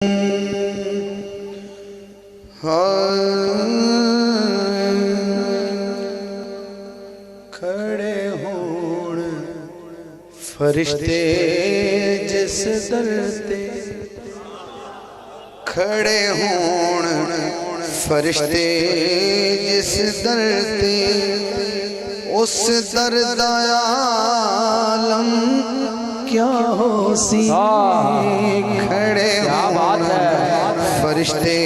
کھڑے ہون فرشتے جس در تے، کھڑے ہون فرشتے جس در تے، اس در دا عالم کیا ہو سی۔ کھڑے ہون فرشتے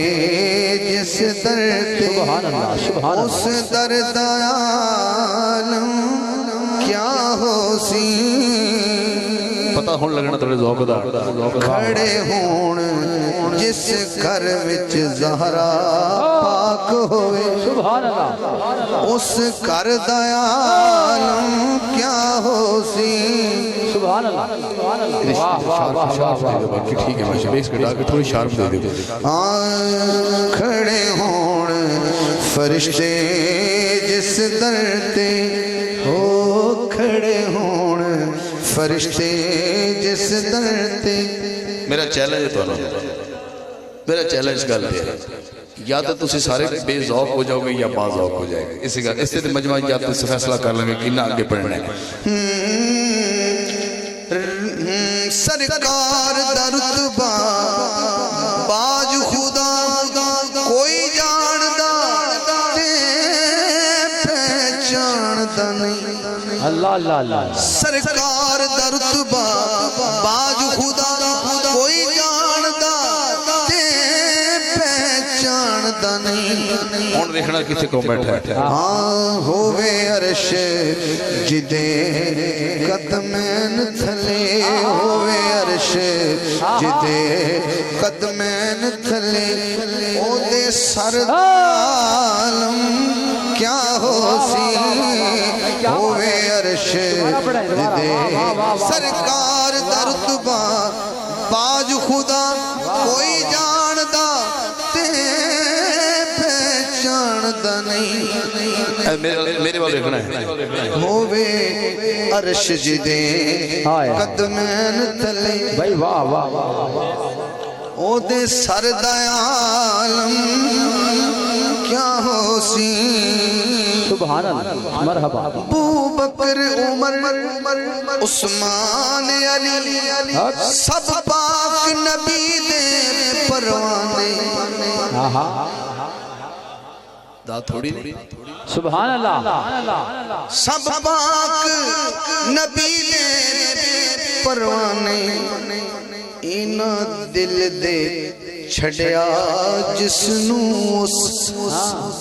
جس در تے، اس در دا عالم کیا ہو سی۔ پتہ ہون لگنا تھوڑے ذوق دا۔ کھڑے ہون جس گھر وچ زہرا پاک ہوئے، اس گھر دا عالم کیا ہو سی۔ سبحان اللہ۔ ٹھیک ہے ماشاء بیس کٹا کے تھوڑی شارپ دے دے۔ کھڑے ہون فرشتے جس در تے، ہو کھڑے ہون فرشتے جس در تے۔ میرا چیلنج ہے تو میرا چیلنج گل ہے، یا تو تسی سارے بے ذوق ہو جاؤ گے یا با ذوق ہو جائے گا۔ اس سے مجمع یا تو فیصلہ کر لیں گے کہ نہ آگے پڑھنا ہے۔ سرکار دا رتبہ باج خدا کوئی جاندا تے پہچاندا نہیں۔ اللہ اللہ اللہ۔ سرکار دا رتبہ باج خدا کوئی جاندا تے پہچاندا نہیں۔ ہون دیکھنا کسی کو بیٹھا ہے۔ ہاں ہووے عرش جدے قدمین تھلے، ہووے عرش جدے قدمین تھلے، او دے سر عالم کیا ہو سی۔ ہووے عرش جدے سرکار دا رتبہ باج خدا کوئی جاندا تے پہچاندا نہیں۔ میرے والے دیکھنا ہے۔ ہووے عرش جدے قدمین تلے، بھائی واہ واہ واہ، او دے سر دا عالم کیا ہو سی۔ سبحان اللہ، مرحبا۔ ابو بکر عمر عثمان علی سب پاک نبی دے پروانے، دا تھوڑی نہیں۔ سبحان اللہ۔ سب پاک نبی دے پروانے، اینا دل دے چھڑیا جسنو اس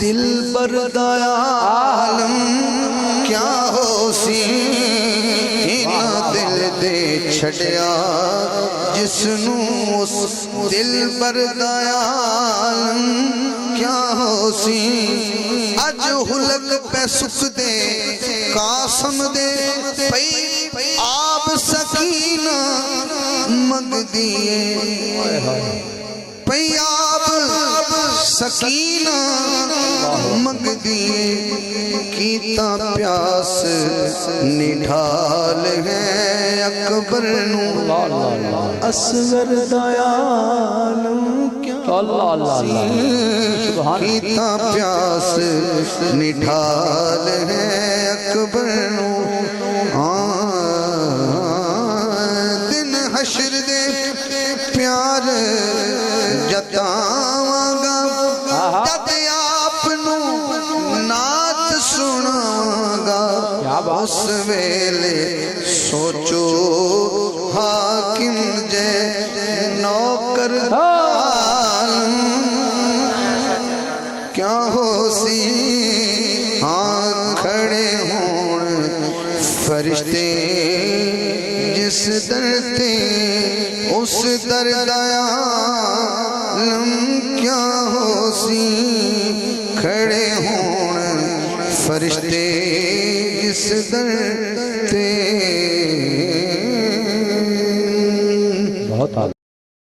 دل بردا عالم کیا ہو سی۔ اینا دل دے چھڑیا جسنو اس دل بردا عالم کیا ہو سی۔ اج ہلک پہ سکھ دے قاسم دے پئی آب سکینہ مگ دیئے، پئی آب سکینہ مگ دیئے، کیتا پیاس نڈھال ہے اکبر نو اصغر دا عالم کیا سی۔ کیتا پیاس نڈھال ہے اکبر نو، دن حشر دے پیار جتاواں گا، جد آپ نو نعت سناواں گا، اس ویلے سوچو حاکم جے نوکر عالم کیا ہو سی۔ ہاں کھڑے ہون فرشتے جس در تے، اس در دا عالم کیا ہو سی۔ کھڑے ہون فرشتے جس در